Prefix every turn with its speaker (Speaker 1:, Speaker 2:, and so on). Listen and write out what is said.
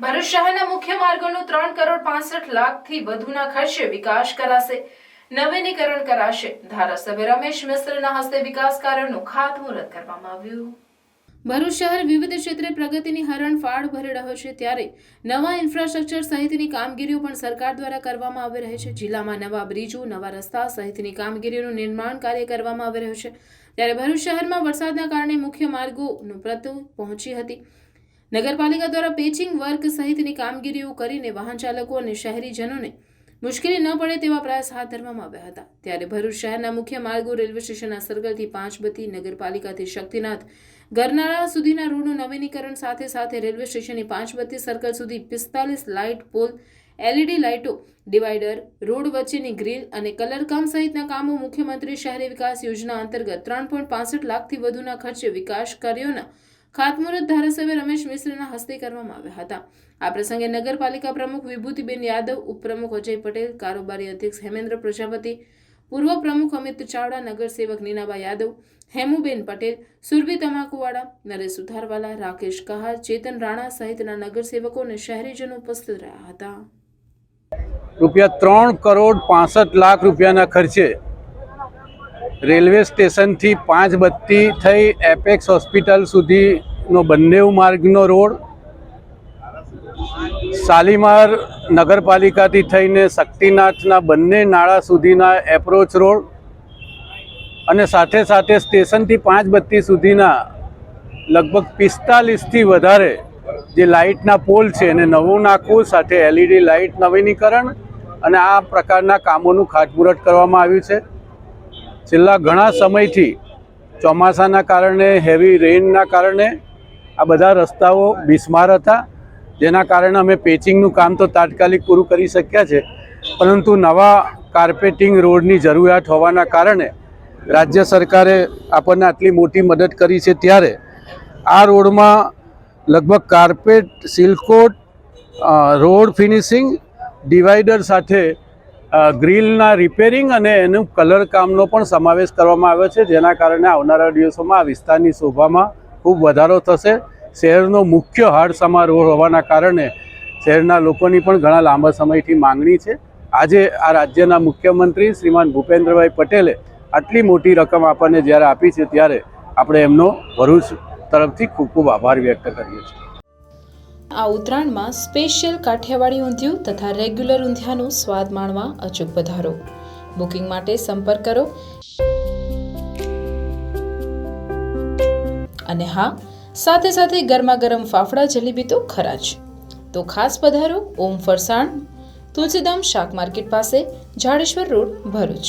Speaker 1: ભરૂચ શહેરના મુખ્ય માર્ગોનું 3,65,00,000થી વધુના ખર્ચે વિકાસ કરાશે, નવીનીકરણ કરાશે। ધારાસભ્ય રમેશ મિસ્ત્રીના હસ્તે વિકાસ કાર્યોનું ખાતમુહૂર્ત કરવામાં આવ્યું। ભરૂચ શહેર વિવિધ ક્ષેત્રે પ્રગતિની હરણફાળ ભરી રહ્યો છે, ત્યારે નવા ઇન્ફ્રાસ્ટ્રક્ચર સહિતની કામગીરીઓ પણ સરકાર દ્વારા કરવામાં આવી રહી છે। જિલ્લામાં નવા બ્રિજો, નવા રસ્તા સહિતની કામગીરીઓનું નિર્માણ કાર્ય કરવામાં આવી રહ્યું છે, ત્યારે ભરૂચ શહેરમાં વરસાદના કારણે મુખ્ય માર્ગોનું પ્રતિ પહોંચી હતી। નગરપાલિકા દ્વારા પેચિંગ વર્ક સહિતની કામગીરીઓ કરીને વાહન ચાલકો અને શહેરીજનોને મુશ્કેલી ન પડે તેવા પ્રયાસ હાથ ધરવામાં આવ્યા હતા। ત્યારે ભરૂચ શહેરના મુખ્ય માર્ગો રેલવે સ્ટેશનના સર્કલથી પાંચબત્તી, નગરપાલિકાથી શક્તિનાથ, ગરનાળા સુધીના રોડનું નવીનીકરણ સાથે સાથે રેલવે સ્ટેશનની પાંચબત્તી સર્કલ સુધી 45 લાઇટ પોલ, LED લાઇટો, ડિવાઈડર, રોડ વચ્ચેની ગ્રીલ અને કલરકામ સહિતના કામો મુખ્યમંત્રી શહેરી વિકાસ યોજના અંતર્ગત 3.65 લાખથી વધુના ખર્ચે વિકાસ કાર્યોના ખાતમુહૂર્ત ધારાસભ્ય રમેશ મિસ્ત્રીના હસ્તે કરવામાં આવ્યા હતા। આ પ્રસંગે નગરપાલિકા પ્રમુખ વિભૂતિબેન યાદવ, ઉપપ્રમુખ અજય પટેલ, કારોબારી અધ્યક્ષ હેમેન્દ્ર પ્રજાપતિ, પૂર્વ પ્રમુખ અમિત ચાવડા, નગરસેવક નીનાબા યાદવ, હેમુબેન પટેલ, સુરભી તમાકુવાડા, નરેશ સુથારવાલા, રાકેશ કહાર, ચેતન રાણા સહિતના નગરસેવકો અને શહેરીજનો ઉપસ્થિત રહ્યા હતા।
Speaker 2: ₹3,65,00,000 ખર્ચે રેલવે સ્ટેશનથી પાંચબત્તી થઈ એપેક્સ હોસ્પિટલ સુધીનો બંને માર્ગનો રોડ, શાલીમાર નગરપાલિકાથી થઈને શક્તિનાથના બંને નાળા સુધીના એપ્રોચ રોડ અને સાથે સાથે સ્ટેશનથી પાંચબત્તી સુધીના લગભગ 45થી વધારે જે લાઇટના પોલ છે એને નવું નાખવું, સાથે LED લાઇટ નવીનીકરણ અને આ પ્રકારના કામોનું ખાતમુહૂર્ત કરવામાં આવ્યું છે। છેલ્લા ઘણા સમયથી ચોમાસાના કારણે, હેવી રેઇનના કારણે આ બધા રસ્તાઓ બિસ્માર હતા, જેના કારણે અમે પેચિંગનું કામ તો તાત્કાલિક પૂરું કરી શક્યા છે, પરંતુ નવા કાર્પેટિંગ રોડની જરૂરિયાત હોવાના કારણે રાજ્ય સરકારે આપણને આટલી મોટી મદદ કરી છે, ત્યારે આ રોડમાં લગભગ carpet, seal coat, road finishing, divider સાથે ગ્રીલના રિપેરિંગ અને એનું કલર કામનો પણ સમાવેશ કરવામાં આવ્યો છે, જેના કારણે આવનારા દિવસોમાં આ વિસ્તારની શોભામાં ખૂબ વધારો થશે। શહેરનો મુખ્ય હાડસમા રોડ હોવાના કારણે શહેરના લોકોની પણ ઘણા લાંબા સમયથી માંગણી છે। આજે આ રાજ્યના મુખ્યમંત્રી શ્રીમાન ભૂપેન્દ્રભાઈ પટેલે આટલી મોટી રકમ આપણને જ્યારે આપી છે, ત્યારે આપણે એમનો ભરૂચ તરફથી ખૂબ ખૂબ આભાર વ્યક્ત કરીએ છીએ।
Speaker 1: આ ઉત્તરાયણમાં સ્પેશિયલ કાઠિયાવાડી ઊંધિયું તથા રેગ્યુલર ઊંધિયાનો સ્વાદ માણવા અચૂક પધારો। બુકિંગ માટે સંપર્ક કરો। અને હા, સાથે સાથે ગરમા ગરમ ફાફડા જલેબી તો ખરા જ, તો ખાસ પધારો ઓમ ફરસાણ, તુલસીધામ શાક માર્કેટ પાસે, જાડેશ્વર રોડ, ભરૂચ।